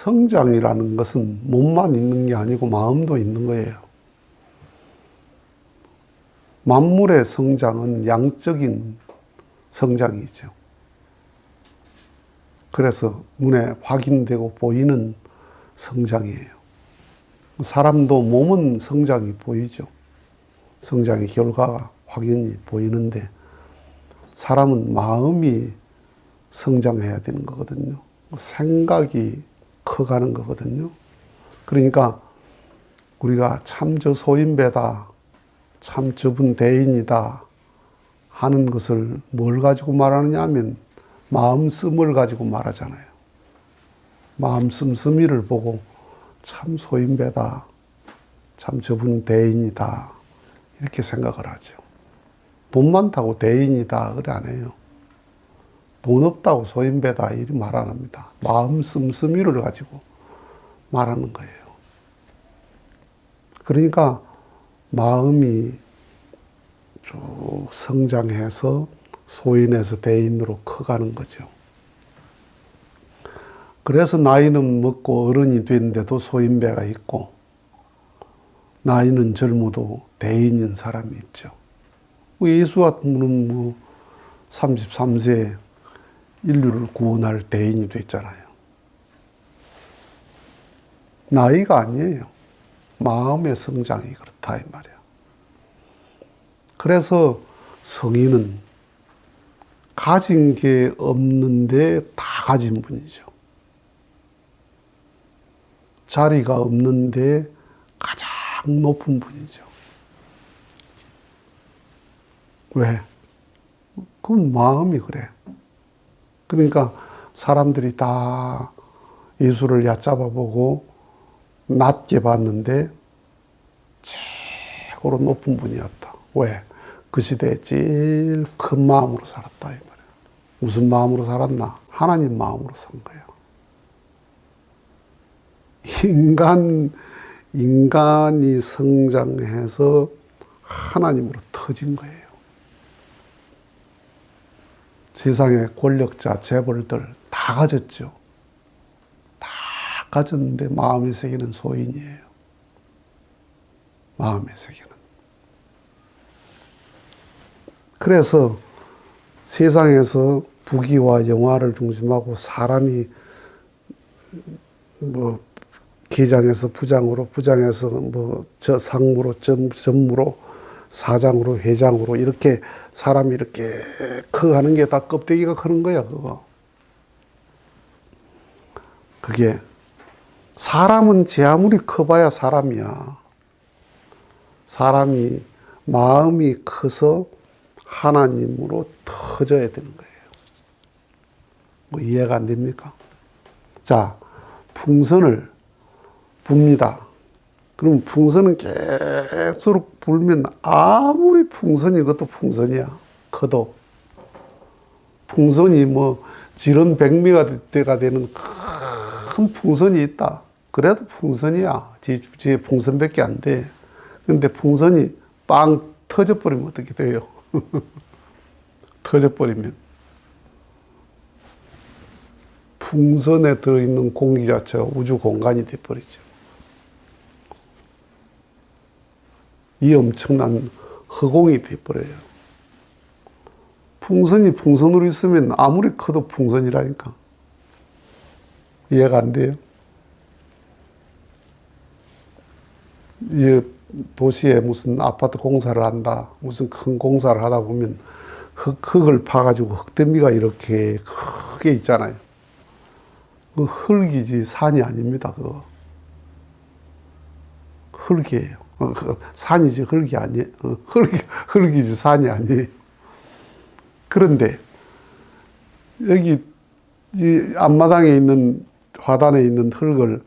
성장이라는 것은 몸만 있는 게 아니고 마음도 있는 거예요. 만물의 성장은 양적인 성장이죠. 그래서 눈에 확인되고 보이는 성장이에요. 사람도 몸은 성장이 보이죠. 성장의 결과가 확연히 보이는데 사람은 마음이 성장해야 되는 거거든요. 생각이 커가는 거거든요. 그러니까 우리가 참 저 소인배다, 참 저분 대인이다 하는 것을 뭘 가지고 말하느냐 하면 마음씀을 가지고 말하잖아요. 마음 씀씀이를 보고 참 소인배다, 참 저분 대인이다 이렇게 생각을 하죠. 돈 많다고 대인이다 그래 안 해요. 돈 없다고 소인배다 이렇게 말 안 합니다. 마음 씀씀이를 가지고 말하는 거예요. 그러니까 마음이 쭉 성장해서 소인에서 대인으로 커가는 거죠. 그래서 나이는 먹고 어른이 됐는데도 소인배가 있고 나이는 젊어도 대인인 사람이 있죠. 예수 같은 분은 33세에 인류를 구원할 대인이 됐잖아요. 나이가 아니에요. 마음의 성장이 그렇다 이 말이야. 그래서 성인은 가진 게 없는데 다 가진 분이죠. 자리가 없는데 가장 높은 분이죠. 왜? 그건 마음이 그래. 그러니까 사람들이 다 예수를 얕잡아보고 낮게 봤는데 최고로 높은 분이었다. 왜? 그 시대에 제일 큰 마음으로 살았다 이 말이야. 무슨 마음으로 살았나? 하나님 마음으로 산 거야. 인간이 성장해서 하나님으로 터진 거예요. 세상의 권력자, 재벌들 다 가졌죠. 다 가졌는데 마음의 세계는 소인이에요. 마음의 세계는. 그래서 세상에서 부귀와 영화를 중심하고 사람이 기장에서 부장으로, 부장에서 상무로, 전무로, 사장으로, 회장으로 이렇게 사람이 이렇게 커가는 게 다 껍데기가 크는 거야, 그거. 그게 사람은 제 아무리 커봐야 사람이야. 사람이 마음이 커서 하나님으로 터져야 되는 거예요. 이해가 안 됩니까? 자, 풍선을 붑니다. 그럼 풍선은 계속 불면 아무리 풍선이 그것도 풍선이야. 커도. 풍선이 지름 100미가 되는 큰 풍선이 있다. 그래도 풍선이야. 제 풍선밖에 안 돼. 근데 풍선이 빵 터져버리면 어떻게 돼요? 터져버리면. 풍선에 들어있는 공기 자체가 우주 공간이 돼버리죠. 이 엄청난 허공이 돼버려요. 풍선이 풍선으로 있으면 아무리 커도 풍선이라니까. 이해가 안 돼요? 도시에 무슨 아파트 공사를 한다, 무슨 큰 공사를 하다 보면 흙을 파가지고 흙더미가 이렇게 크게 있잖아요. 그 흙이지 산이 아닙니다, 그거. 흙이에요. 산이지 흙이 아니에요. 흙이지 산이 아니에요. 그런데 여기 이 앞마당에 있는 화단에 있는 흙을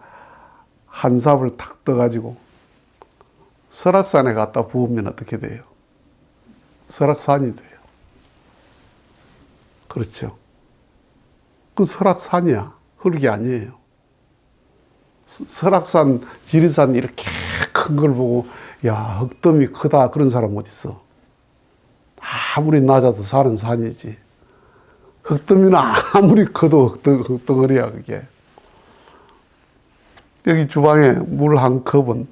한 삽을 탁 떠가지고 설악산에 갖다 부으면 어떻게 돼요? 설악산이 돼요. 그렇죠. 그 설악산이야. 흙이 아니에요. 설악산, 지리산 이렇게 큰 걸 보고 야, 흙더미 크다 그런 사람 어디 있어? 아무리 낮아도 산은 산이지. 흙더미는 아무리 커도 흙덩어리야 그게. 여기 주방에 물 한 컵은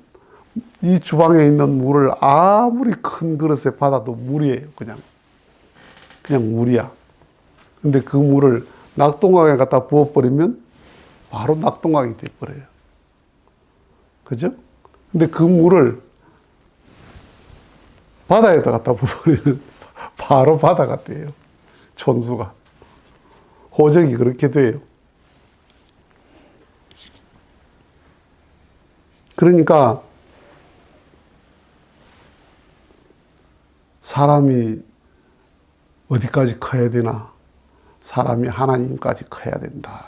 이 주방에 있는 물을 아무리 큰 그릇에 받아도 물이에요. 그냥 물이야. 근데 그 물을 낙동강에 갖다 부어버리면 바로 낙동강이 돼버려요. 그죠? 근데 그 물을 바다에다 갖다 부어버리면 바로 바다가 돼요. 촌수가. 호적이 그렇게 돼요. 그러니까 사람이 어디까지 커야 되나? 사람이 하나님까지 커야 된다.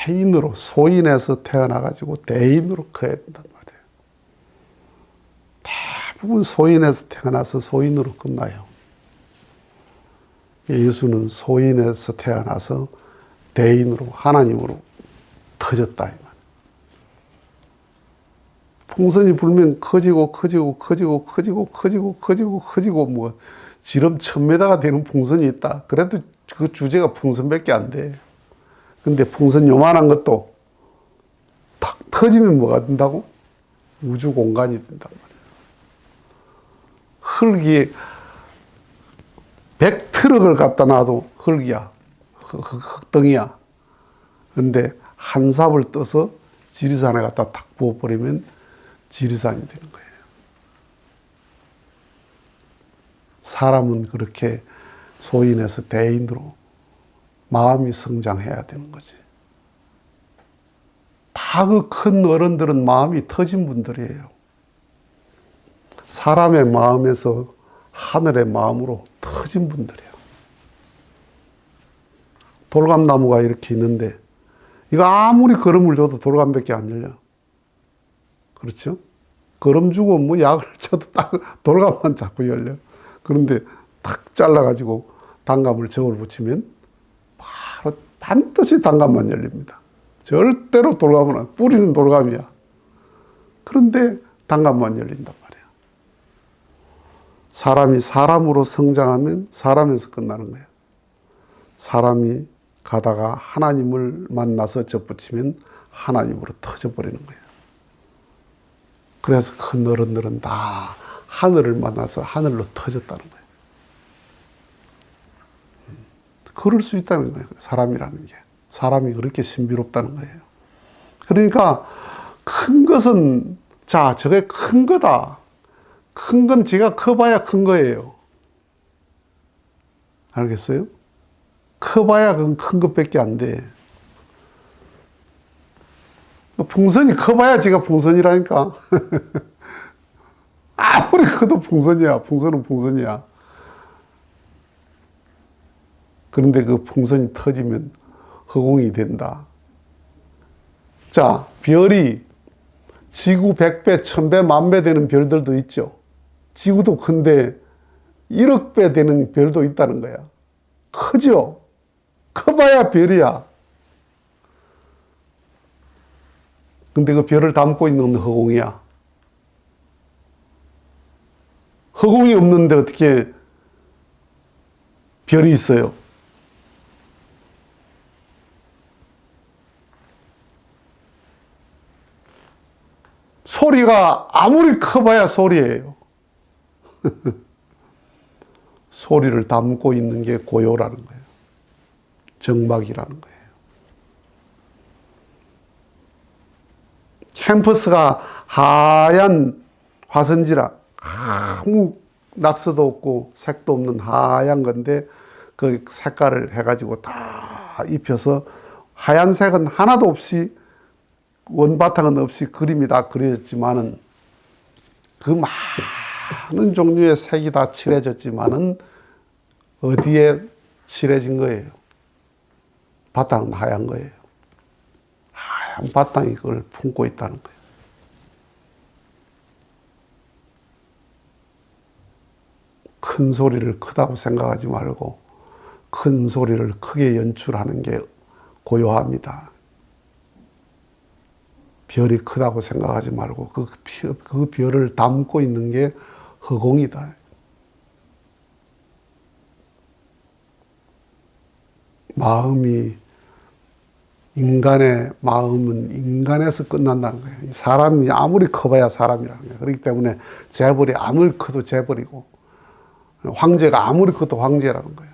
대인으로, 소인에서 태어나가지고 대인으로 커야 된단 말이에요. 대부분 소인에서 태어나서 소인으로 끝나요. 예수는 소인에서 태어나서 대인으로, 하나님으로 터졌다. 이 말. 풍선이 불면 커지고 뭐 지름 1000m가 되는 풍선이 있다. 그래도 그 주제가 풍선밖에 안 돼. 근데 풍선 요만한 것도 탁 터지면 뭐가 된다고? 우주 공간이 된단 말이야. 흙이 100트럭을 갖다 놔도 흙이야. 흙덩이야. 그런데 한 삽을 떠서 지리산에 갖다 탁 부어버리면 지리산이 되는 거예요. 사람은 그렇게 소인에서 대인으로 마음이 성장해야 되는 거지. 다 그 큰 어른들은 마음이 터진 분들이에요. 사람의 마음에서 하늘의 마음으로 터진 분들이에요. 돌감나무가 이렇게 있는데 이거 아무리 거름을 줘도 돌감밖에 안 열려. 그렇죠? 거름 주고 뭐 약을 쳐도 딱 돌감만 자꾸 열려. 그런데 탁 잘라가지고 단감을 저울 붙이면 바로 반드시 단감만 열립니다. 절대로 돌감은 뿌리는 돌감이야. 그런데 단감만 열린단 말이야. 사람이 사람으로 성장하면 사람에서 끝나는 거예요. 사람이 가다가 하나님을 만나서 접붙이면 하나님으로 터져버리는 거예요. 그래서 큰 어른들은 다 하늘을 만나서 하늘로 터졌다는 거예요. 그럴 수 있다는 거예요. 사람이라는 게. 사람이 그렇게 신비롭다는 거예요. 그러니까 큰 것은 자, 저게 큰 거다. 큰 건 제가 커봐야 큰 거예요. 알겠어요? 커봐야 그건 큰 것밖에 안 돼. 풍선이 커봐야 제가 풍선이라니까. 아무리 커도 풍선이야. 풍선은 풍선이야. 그런데 그 풍선이 터지면 허공이 된다. 자, 별이 지구 100배, 1000배, 10,000배 되는 별들도 있죠. 지구도 큰데 1억 배 되는 별도 있다는 거야. 크죠? 커봐야 별이야. 근데 그 별을 담고 있는 허공이야. 허공이 없는데 어떻게 별이 있어요? 소리가 아무리 커봐야 소리예요. 소리를 담고 있는 게 고요라는 거예요. 정막이라는 거예요. 캠퍼스가 하얀 화선지라 아무 낙서도 없고 색도 없는 하얀 건데 그 색깔을 해가지고 다 입혀서 하얀색은 하나도 없이 원바탕은 없이 그림이 다 그려졌지만은 그 많은 종류의 색이 다 칠해졌지만은 어디에 칠해진 거예요? 바탕은 하얀 거예요. 하얀 바탕이 그걸 품고 있다는 거예요. 큰 소리를 크다고 생각하지 말고 큰 소리를 크게 연출하는 게 고요합니다. 별이 크다고 생각하지 말고 그 별을 담고 있는 게 허공이다. 마음이 인간의 마음은 인간에서 끝난다는 거예요. 사람이 아무리 커봐야 사람이라는 거예요. 그렇기 때문에 재벌이 아무리 커도 재벌이고 황제가 아무리 커도 황제라는 거예요.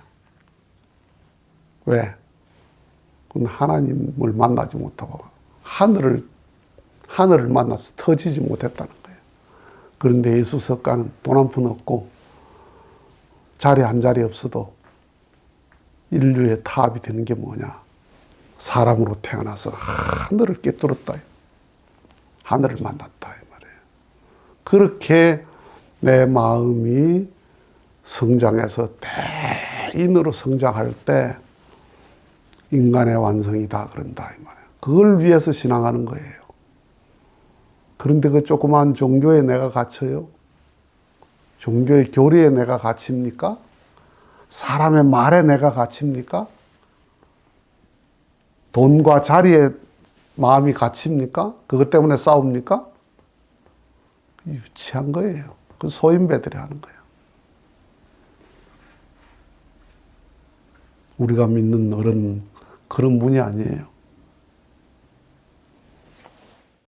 왜? 그건 하나님을 만나지 못하고 하늘을 만나서 터지지 못했다는 거예요. 그런데 예수 석가는 돈 한 푼 없고 자리 한 자리 없어도 인류의 탑이 되는 게 뭐냐? 사람으로 태어나서 하늘을 꿰뚫었다. 하늘을 만났다. 이 말이에요. 그렇게 내 마음이 성장해서 대인으로 성장할 때 인간의 완성이다. 그런다. 이 말이에요. 그걸 위해서 신앙하는 거예요. 그런데 그 조그만 종교에 내가 갇혀요? 종교의 교리에 내가 갇힙니까? 사람의 말에 내가 갇힙니까? 돈과 자리에 마음이 갇힙니까? 그것 때문에 싸웁니까? 유치한 거예요. 그 소인배들이 하는 거예요. 우리가 믿는 어른 그런 분이 아니에요.